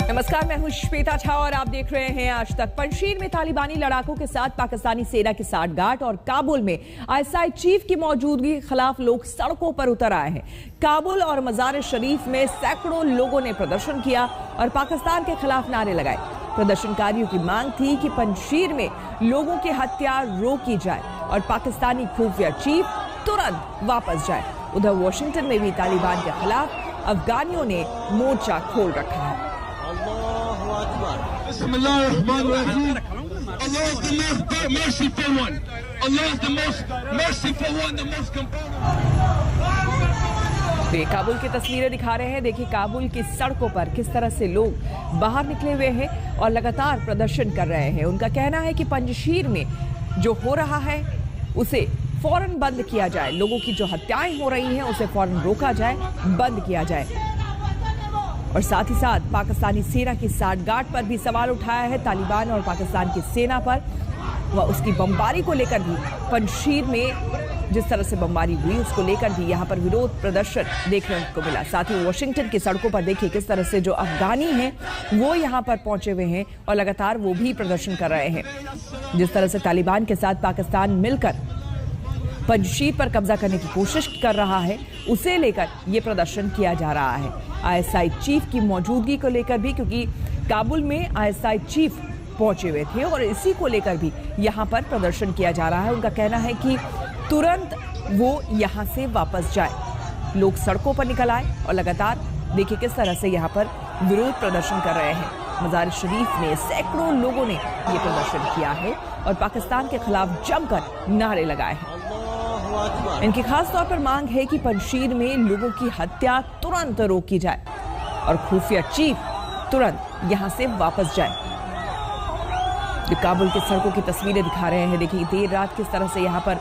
नमस्कार, मैं हूं श्वेता झा और आप देख रहे हैं आज तक। पंजशीर में तालिबानी लड़ाकों के साथ पाकिस्तानी सेना की साठगांठ और काबुल में आईएसआई चीफ की मौजूदगी के खिलाफ लोग सड़कों पर उतर आए हैं। काबुल और मजार शरीफ में सैकड़ों लोगों ने प्रदर्शन किया और पाकिस्तान के खिलाफ नारे लगाए। प्रदर्शनकारियों की मांग थी कि पंजशीर में लोगों की हत्या रोकी जाए और पाकिस्तानी खुफिया चीफ तुरंत वापस जाए। उधर वाशिंगटन में भी तालिबान के खिलाफ अफगानियों ने मोर्चा खोल रखा है। ये काबुल की तस्वीरें दिखा रहे हैं। देखिए काबुल की सड़कों पर किस तरह से लोग बाहर निकले हुए हैं और लगातार प्रदर्शन कर रहे हैं। उनका कहना है कि पंजशीर में जो हो रहा है उसे फौरन बंद किया जाए। लोगों की जो हत्याएं हो रही हैं उसे फौरन रोका जाए, बंद किया जाए। और साथ ही साथ पाकिस्तानी सेना की साठगांठ पर भी सवाल उठाया है तालिबान और पाकिस्तान की सेना पर। वह उसकी बमबारी को लेकर भी पंजशीर में जिस तरह से बमबारी हुई उसको लेकर भी यहाँ पर विरोध प्रदर्शन देखने को मिला। साथ ही वाशिंगटन की सड़कों पर देखिए किस तरह से जो अफगानी हैं वो यहाँ पर पहुंचे हुए हैं और लगातार वो भी प्रदर्शन कर रहे हैं। जिस तरह से तालिबान के साथ पाकिस्तान मिलकर पंजशीर पर कब्जा करने की कोशिश कर रहा है उसे लेकर यह प्रदर्शन किया जा रहा है। आईएसआई चीफ की मौजूदगी को लेकर भी, क्योंकि काबुल में आईएसआई चीफ पहुंचे हुए थे और इसी को लेकर भी यहां पर प्रदर्शन किया जा रहा है। उनका कहना है कि तुरंत वो यहां से वापस जाए। लोग सड़कों पर निकल आए और लगातार देखिए किस तरह से यहां पर विरोध प्रदर्शन कर रहे हैं। मजार शरीफ में सैकड़ों लोगों ने यह प्रदर्शन किया है और पाकिस्तान के खिलाफ जमकर नारे लगाए हैं। इनकी खास तौर पर मांग है कि पंजशीर में लोगों की हत्या तुरंत रोकी जाए और खुफिया चीफ तुरंत यहां से वापस जाए। जो काबुल की सड़कों की तस्वीरें दिखा रहे हैं, देखिए देर रात किस तरह से यहां पर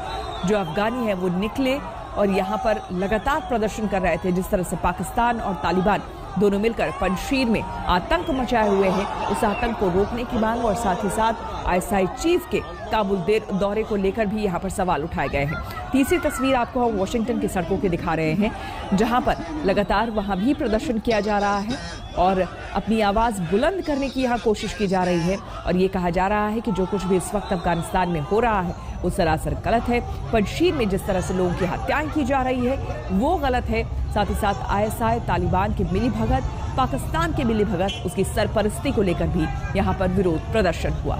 जो अफगानी है वो निकले और यहां पर लगातार प्रदर्शन कर रहे थे। जिस तरह से पाकिस्तान और तालिबान दोनों मिलकर पंजशीर में आतंक मचाए हुए हैं, उस आतंक को रोकने की मांग और साथ ही साथ आईएसआई चीफ के काबुल दौरे को लेकर भी यहां पर सवाल उठाए गए हैं। तीसरी तस्वीर आपको हम वाशिंगटन की सड़कों की दिखा रहे हैं, जहां पर लगातार वहां भी प्रदर्शन किया जा रहा है और अपनी आवाज बुलंद करने की यहां कोशिश की जा रही है और ये कहा जा रहा है कि जो कुछ भी इस वक्त अफगानिस्तान में हो रहा है वो सरासर गलत है। पंजशीर में जिस तरह से लोगों की हत्याएं की जा रही है वो गलत है। साथ ही साथ आईएसआई तालिबान की मिलीभगत, पाकिस्तान की मिलीभगत, उसकी सरपरस्ती को लेकर भी यहां पर विरोध प्रदर्शन हुआ।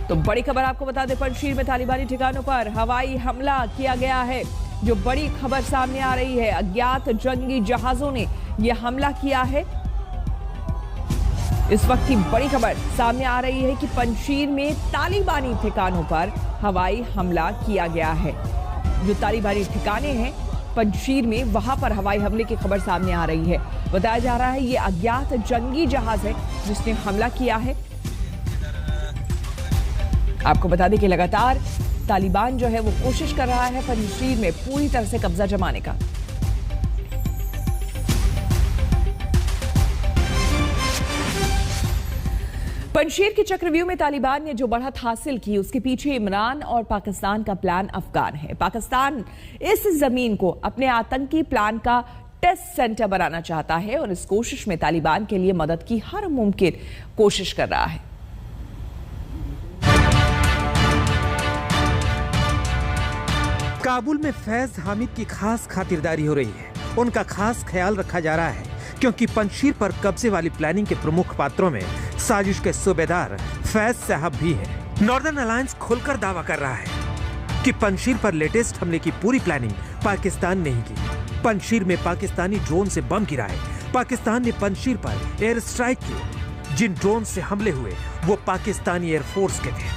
तो बड़ी खबर आपको बता दें, पंजशीर में तालिबानी ठिकानों पर हवाई हमला किया गया है। जो बड़ी खबर सामने आ रही है, अज्ञात जंगी जहाजों ने यह हमला किया है। इस वक्त की बड़ी खबर सामने आ रही है कि पंजशीर में तालिबानी ठिकानों पर हवाई हमला किया गया है। जो तालिबानी ठिकाने हैं पंजशीर में, वहां पर हवाई हमले की खबर सामने आ रही है। बताया जा रहा है ये अज्ञात जंगी जहाज है जिसने हमला किया है। आपको बता दें कि लगातार तालिबान जो है वो कोशिश कर रहा है पंजशीर में पूरी तरह से कब्जा जमाने का। पंजशीर की चक्रव्यूह में तालिबान ने जो बढ़त हासिल की उसके पीछे इमरान और पाकिस्तान का प्लान अफगान है। पाकिस्तान इस जमीन को अपने आतंकी प्लान का टेस्ट सेंटर बनाना चाहता है और इस कोशिश में तालिबान के लिए मदद की हर मुमकिन कोशिश कर रहा है। काबुल में फैज हामिद की खास खातिरदारी हो रही है। उनका खास ख्याल रखा जा रहा है क्योंकि पंजशीर पर कब्जे वाली प्लानिंग के प्रमुख पात्रों में साजिश के सूबेदार फैज साहब भी हैं। नॉर्दर्न अलायंस खुलकर दावा कर रहा है कि पंजशीर पर लेटेस्ट हमले की पूरी प्लानिंग पाकिस्तान ने ही की। पंजशीर में पाकिस्तानी ड्रोन से बम गिराए। पाकिस्तान ने पंजशीर पर एयर स्ट्राइक की। जिन ड्रोन से हमले हुए वो पाकिस्तानी एयरफोर्स के थे।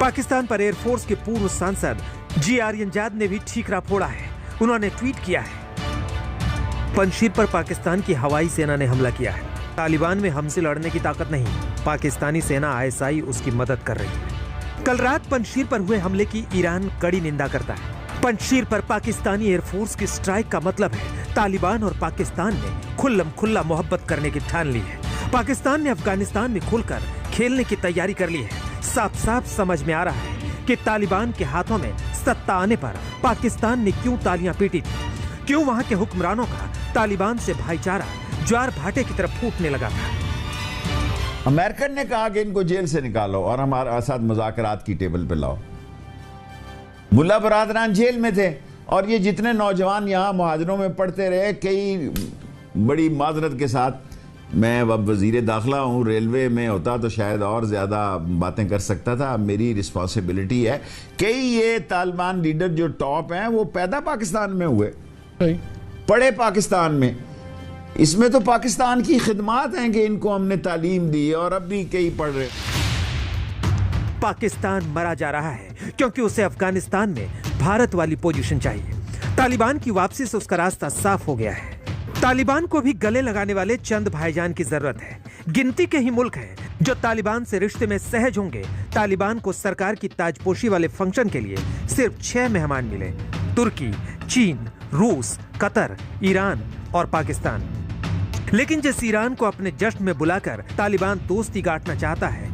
पाकिस्तान पर एयरफोर्स के पूर्व सांसद जी आर्यनजाद ने भी ठीकरा फोड़ा है। उन्होंने ट्वीट किया है, पंजशीर पर पाकिस्तान की हवाई सेना ने हमला किया है। तालिबान में हमसे लड़ने की ताकत नहीं। पाकिस्तानी सेना आईएसआई उसकी मदद कर रही है। कल रात पंजशीर पर हुए हमले की ईरान कड़ी निंदा करता है। पंजशीर पर पाकिस्तानी एयरफोर्स की स्ट्राइक का मतलब है तालिबान और पाकिस्तान ने खुल्लम खुल्ला मोहब्बत करने की ठान ली है। पाकिस्तान ने अफगानिस्तान में खुलकर खेलने की तैयारी कर ली है। साफ साफ समझ में आ रहा है कि तालिबान के हाथों में सत्ता आने पर पाकिस्तान ने क्यों तालियां पीटी थी, क्यों वहां के हुक्मरानों का तालिबान से भाईचारा ज्वार भाटे की तरफ फूटने लगा था। अमेरिकन ने कहा कि इनको जेल से निकालो और हमारे साथ मुज़ाकरात की टेबल पे लाओ। मुल्ला बरादरान जेल में थे और ये जितने नौजवान यहाँ मुहाजिरों में पढ़ते रहे, कई बड़ी माजरत के साथ, मैं अब वजीर दाखिला हूँ, रेलवे में होता तो शायद और ज़्यादा बातें कर सकता था। मेरी रिस्पॉन्सिबिलिटी है। कई ये तालिबान लीडर जो टॉप हैं वो पैदा पाकिस्तान में हुए, पढ़े पाकिस्तान में। इसमें तो पाकिस्तान की खिदमात हैं कि इनको हमने तालीम दी और अब भी कई पढ़ रहे। पाकिस्तान मरा जा रहा है क्योंकि उसे अफगानिस्तान में भारत वाली पोजीशन चाहिए। तालिबान की वापसी से उसका रास्ता साफ हो गया है। तालिबान को भी गले लगाने वाले चंद भाईजान की जरूरत है। गिनती के ही मुल्क हैं जो तालिबान से रिश्ते में सहज होंगे। तालिबान को सरकार की ताजपोशी वाले फंक्शन के लिए सिर्फ 6 मेहमान मिले: तुर्की, चीन, रूस, कतर, ईरान और पाकिस्तान। लेकिन जिस ईरान को अपने जश्न में बुलाकर तालिबान दोस्ती गांठना चाहता है,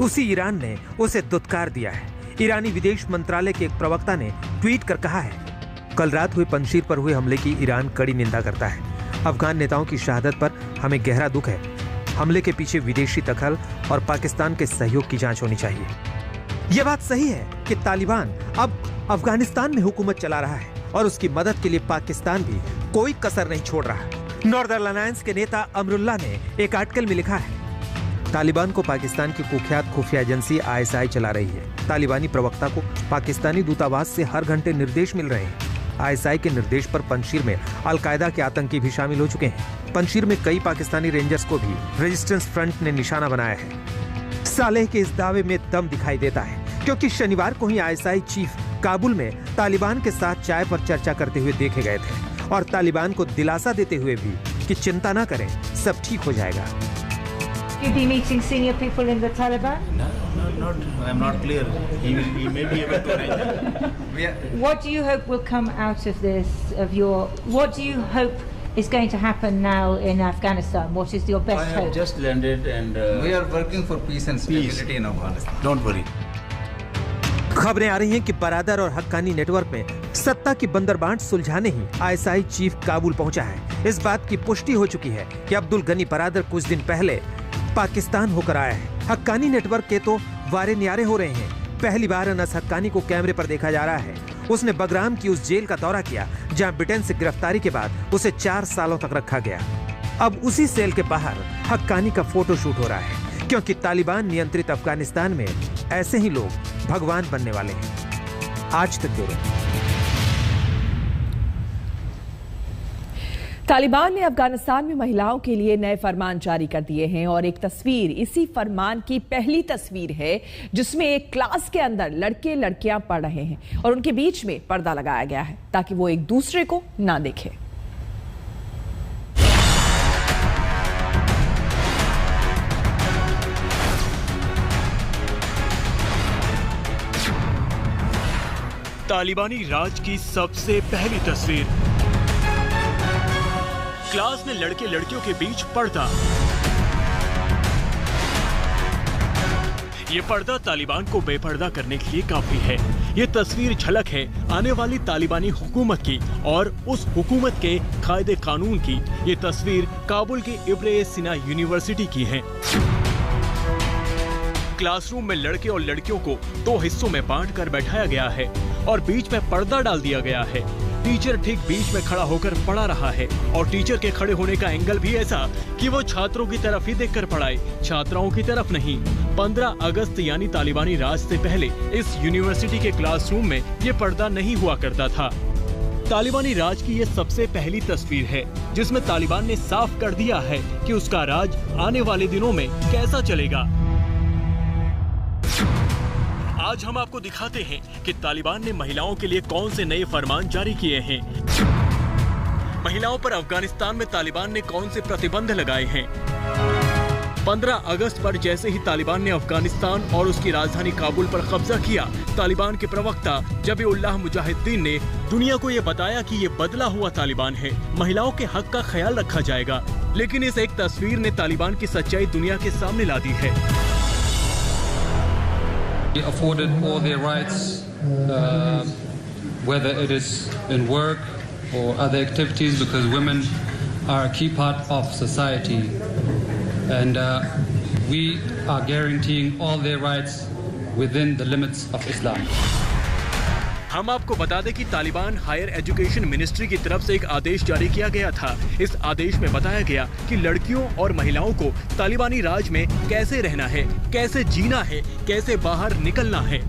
उसी ईरान ने उसे दुत्कार दिया है। ईरानी विदेश मंत्रालय के एक प्रवक्ता ने ट्वीट कर कहा है, कल रात हुए पंजशीर पर हुए हमले की ईरान कड़ी निंदा करता है। अफगान नेताओं की शहादत पर हमें गहरा दुख है। हमले के पीछे विदेशी दखल और पाकिस्तान के सहयोग की जांच होनी चाहिए। यह बात सही है कि तालिबान अब अफगानिस्तान में हुकूमत चला रहा है और उसकी मदद के लिए पाकिस्तान भी कोई कसर नहीं छोड़ रहा। नॉर्दर्न अलायंस के नेता अमरुल्लाह ने एक आर्टिकल में लिखा है, तालिबान को पाकिस्तान की कुख्यात खुफिया एजेंसी ISI चला रही है। तालिबानी प्रवक्ता को पाकिस्तानी दूतावास से हर घंटे निर्देश मिल रहे हैं। ISI के निर्देश पर पंजशीर में अलकायदा के आतंकी भी शामिल हो चुके हैं। पंजशीर में कई पाकिस्तानी रेंजर्स को भी रेजिस्टेंस फ्रंट ने निशाना बनाया है। सालेह के इस दावे में दम दिखाई देता है क्योंकि शनिवार को ही ISI चीफ काबुल में तालिबान के साथ चाय पर चर्चा करते हुए देखे गए थे और तालिबान को दिलासा देते हुए भी कि चिंता न करें, सब ठीक हो जाएगा। You'll be meeting senior people in the Taliban? No, I'm not clear. He may be able to arrange. What do you hope will come out of this? What do you hope is going to happen now in Afghanistan? What is your best I have hope? just landed and We are working for peace and stability in Afghanistan. Don't worry. खबरें आ रही हैं कि बरादर और Haqqani network में सत्ता की बंदरबांट सुलझाने ही ISI chief Kabul पहुंचा है। इस बात की पुष्टि हो चुकी है कि अब्दुल गनी बरादर कुछ दिन पहले पाकिस्तान होकर आया है। हक्कानी नेटवर्क के तो वारे न्यारे हो रहे हैं। पहली बार अनस हक्कानी को कैमरे पर देखा जा रहा है। उसने बगराम की उस जेल का दौरा किया जहां ब्रिटेन से गिरफ्तारी के बाद उसे 4 सालों तक रखा गया। अब उसी सेल के बाहर हक्कानी का फोटो शूट हो रहा है क्योंकि तालिबान नियंत्रित अफगानिस्तान में ऐसे ही लोग भगवान बनने वाले हैं। आज तक ब्यूरो। तालिबान ने अफगानिस्तान में महिलाओं के लिए नए फरमान जारी कर दिए हैं और एक तस्वीर इसी फरमान की पहली तस्वीर है जिसमें एक क्लास के अंदर लड़के लड़कियां पढ़ रहे हैं और उनके बीच में पर्दा लगाया गया है ताकि वो एक दूसरे को ना देखें। तालिबानी राज की सबसे पहली तस्वीर, क्लास में लड़के लड़कियों के बीच पर्दा। ये पर्दा तालिबान को बेपर्दा करने के लिए काफी है। ये तस्वीर झलक है आने वाली तालिबानी हुकूमत की और उस हुकूमत के कायदे कानून की। ये तस्वीर काबुल के इब्न सिना यूनिवर्सिटी की है। क्लासरूम में लड़के और लड़कियों को 2 हिस्सों में बांटकर बैठाया गया है और बीच में पर्दा डाल दिया गया है। टीचर ठीक बीच में खड़ा होकर पढ़ा रहा है और टीचर के खड़े होने का एंगल भी ऐसा कि वो छात्रों की तरफ ही देखकर पढ़ाए, छात्राओं की तरफ नहीं। 15 अगस्त यानी तालिबानी राज से पहले इस यूनिवर्सिटी के क्लासरूम में ये पर्दा नहीं हुआ करता था। तालिबानी राज की ये सबसे पहली तस्वीर है जिसमें तालिबान ने साफ कर दिया है कि उसका राज आने वाले दिनों में कैसा चलेगा। आज हम आपको दिखाते हैं कि तालिबान ने महिलाओं के लिए कौन से नए फरमान जारी किए हैं। महिलाओं पर अफगानिस्तान में तालिबान ने कौन से प्रतिबंध लगाए हैं। 15 अगस्त पर जैसे ही तालिबान ने अफगानिस्तान और उसकी राजधानी काबुल पर कब्जा किया, तालिबान के प्रवक्ता जबीउल्लाह मुजाहिद्दीन ने दुनिया को ये बताया कि ये बदला हुआ तालिबान है, महिलाओं के हक का ख्याल रखा जाएगा। लेकिन इस एक तस्वीर ने तालिबान की सच्चाई दुनिया के सामने ला दी है। Afforded all their rights, whether it is in work or other activities, because women are a key part of society, and we are guaranteeing all their rights within the limits of Islam. हम आपको बता दें कि Taliban higher education ministry की तरफ से एक आदेश जारी किया गया था। इस आदेश में बताया गया कि लड़कियों और महिलाओं को तालिबानी राज में कैसे रहना है, कैसे जीना है, कैसे बाहर निकलना है।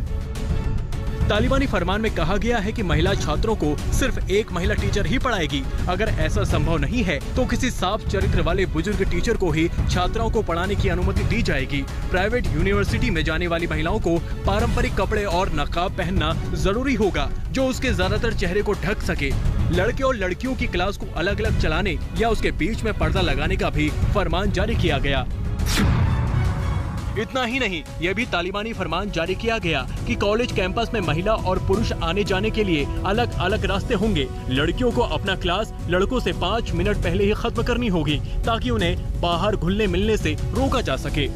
तालिबानी फरमान में कहा गया है कि महिला छात्रों को सिर्फ एक महिला टीचर ही पढ़ाएगी। अगर ऐसा संभव नहीं है तो किसी साफ चरित्र वाले बुजुर्ग टीचर को ही छात्राओं को पढ़ाने की अनुमति दी जाएगी। प्राइवेट यूनिवर्सिटी में जाने वाली महिलाओं को पारंपरिक कपड़े और नकाब पहनना जरूरी होगा, जो उसके ज्यादातर चेहरे को ढक सके। लड़के और लड़कियों की क्लास को अलग अलग चलाने या उसके बीच में पर्दा लगाने का भी फरमान जारी किया गया। इतना ही नहीं, यह भी तालिबानी फरमान जारी किया गया कि कॉलेज कैंपस में महिला और पुरुष आने जाने के लिए अलग अलग रास्ते होंगे। लड़कियों को अपना क्लास लड़कों से 5 मिनट पहले ही खत्म करनी होगी, ताकि उन्हें बाहर घुलने मिलने से रोका जा सके।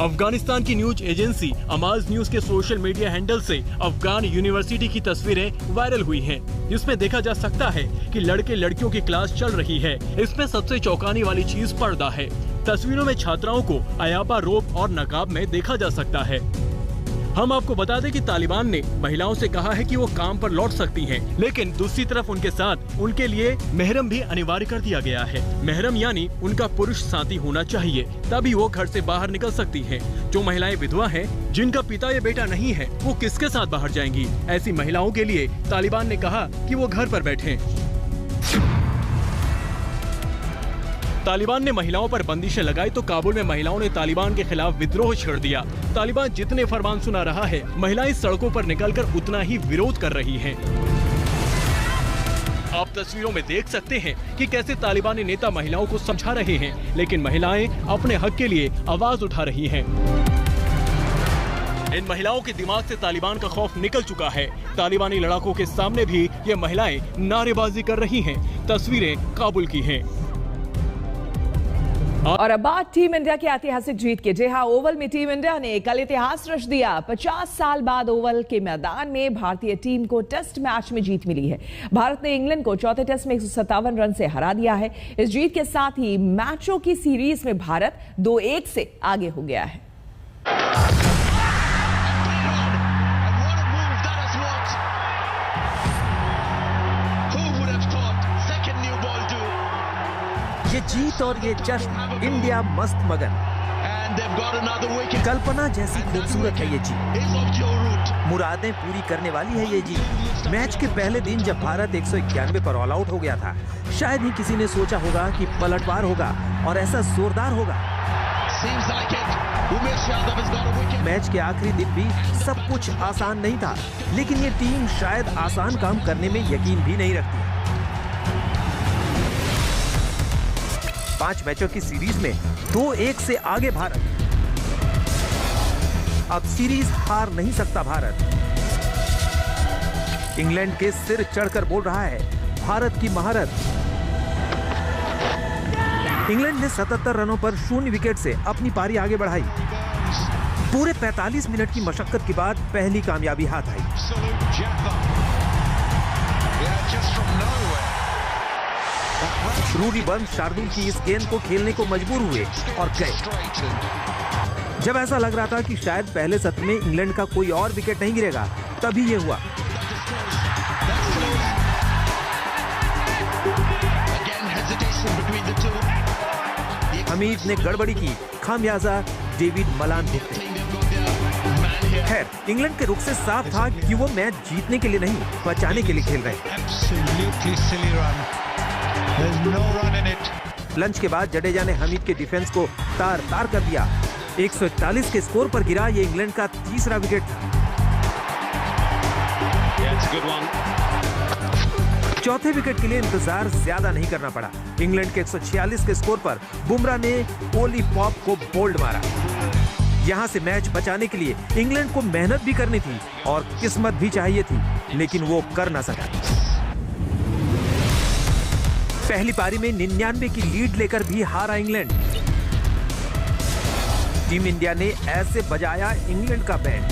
अफगानिस्तान की न्यूज एजेंसी अमाज न्यूज के सोशल मीडिया हैंडल से अफगान यूनिवर्सिटी की तस्वीरें वायरल हुई हैं, जिसमें देखा जा सकता है कि लड़के लड़कियों की क्लास चल रही है। इसमें सबसे चौंकाने वाली चीज पर्दा है। तस्वीरों में छात्राओं को अयाबा रोब और नकाब में देखा जा सकता है। हम आपको बता दें कि तालिबान ने महिलाओं से कहा है कि वो काम पर लौट सकती हैं, लेकिन दूसरी तरफ उनके साथ उनके लिए महरम भी अनिवार्य कर दिया गया है। महरम यानी उनका पुरुष साथी होना चाहिए, तभी वो घर से बाहर निकल सकती हैं। जो महिलाएं विधवा हैं, जिनका पिता या बेटा नहीं है, वो किसके साथ बाहर जाएंगी? ऐसी महिलाओं के लिए तालिबान ने कहा कि वो घर पर बैठें। तालिबान ने महिलाओं पर बंदिशें लगाई तो काबुल में महिलाओं ने तालिबान के खिलाफ विद्रोह छेड़ दिया। तालिबान जितने फरमान सुना रहा है, महिलाएं सड़कों पर निकलकर उतना ही विरोध कर रही हैं। आप तस्वीरों में देख सकते हैं कि कैसे तालिबानी नेता महिलाओं को समझा रहे हैं, लेकिन महिलाएं अपने हक के लिए आवाज उठा रही हैं। इन महिलाओं के दिमाग से तालिबान का खौफ निकल चुका है। तालिबानी लड़ाकों के सामने भी ये महिलाएं नारेबाजी कर रही हैं। तस्वीरें काबुल की हैं। और अब बात टीम इंडिया की ऐतिहासिक जीत की। जी हां, ओवल में टीम इंडिया ने कल इतिहास रच दिया। 50 साल बाद ओवल के मैदान में भारतीय टीम को टेस्ट मैच में जीत मिली है। भारत ने इंग्लैंड को चौथे टेस्ट में 157 रन से हरा दिया है। इस जीत के साथ ही मैचों की सीरीज में भारत 2-1 से आगे हो गया है। ये जीत और ये जश्न, इंडिया मस्त मगन। कल्पना जैसी खूबसूरत है ये जीत, मुरादें पूरी करने वाली है ये जीत। मैच के पहले दिन जब भारत 191 पर ऑल आउट हो गया था, शायद ही किसी ने सोचा होगा कि पलटवार होगा और ऐसा जोरदार होगा। मैच के आखिरी दिन भी सब कुछ आसान नहीं था, लेकिन ये टीम शायद आसान काम करने में यकीन भी नहीं रखती। 5 मैचों की सीरीज में 2-1 से आगे भारत। अब सीरीज हार नहीं सकता भारत। इंग्लैंड के सिर चढ़कर बोल रहा है भारत की महारत। इंग्लैंड ने 77 रनों पर 0 विकेट से अपनी पारी आगे बढ़ाई। पूरे 45 मिनट की मशक्कत के बाद पहली कामयाबी हाथ आई। रूडी बर्न्स शार्दुल की इस गेंद को खेलने को मजबूर हुए और गए। जब ऐसा लग रहा था कि शायद पहले सत्र में इंग्लैंड का कोई और विकेट नहीं गिरेगा, तभी ये हुआ। हमीद ने गड़बड़ी की, खामियाजा डेविड मलान भुगते। खैर, इंग्लैंड के रुख से साफ था कि वो मैच जीतने के लिए नहीं, बचाने के लिए खेल रहे हैं। लंच के बाद जडेजा ने हमीद के डिफेंस को तार-तार कर दिया। 141 के स्कोर पर गिरा ये इंग्लैंड का तीसरा विकेट था। चौथे विकेट के लिए इंतजार ज्यादा नहीं करना पड़ा। इंग्लैंड के 146 के स्कोर पर बुमराह ने ओली पॉप को बोल्ड मारा। यहां से मैच बचाने के लिए इंग्लैंड को मेहनत भी करनी थी और किस्मत भी चाहिए थी, लेकिन वो कर ना सका। पहली पारी में 99 की लीड लेकर भी हारा इंग्लैंड। टीम इंडिया ने ऐसे बजाया इंग्लैंड का बैंड।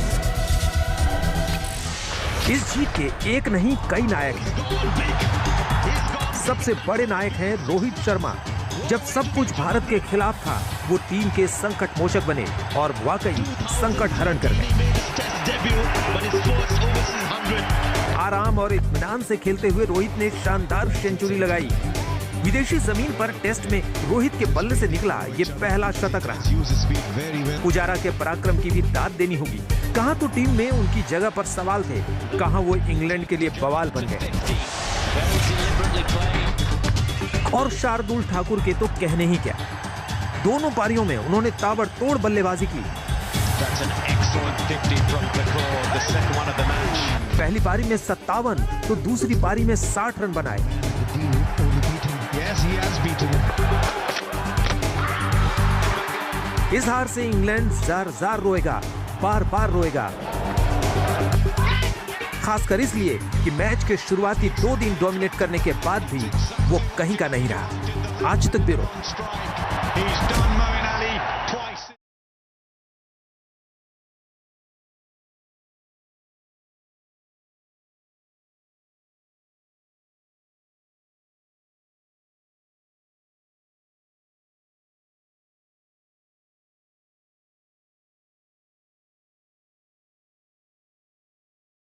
इस जीत के एक नहीं कई नायक हैं। सबसे बड़े नायक हैं रोहित शर्मा। जब सब कुछ भारत के खिलाफ था, वो टीम के संकट मोचक बने और वाकई संकट हरण कर गए। आराम और इत्मीनान से खेलते हुए रोहित ने शानदार सेंचुरी लगाई। विदेशी जमीन पर टेस्ट में रोहित के बल्ले से निकला ये पहला शतक रहा। पुजारा के पराक्रम की भी दाद देनी होगी। कहां तो टीम में उनकी जगह पर सवाल थे, कहां वो इंग्लैंड के लिए बवाल बन गए। और शार्दुल ठाकुर के तो कहने ही क्या, दोनों पारियों में उन्होंने ताबड़तोड़ बल्लेबाजी की। पहली पारी में 57 तो दूसरी पारी में 60 रन बनाए। इस हार से इंग्लैंड जार रोएगा, बार बार रोएगा। खासकर इसलिए कि मैच के शुरुआती 2 दिन डोमिनेट करने के बाद भी वो कहीं का नहीं रहा। आज तक ब्यूरो।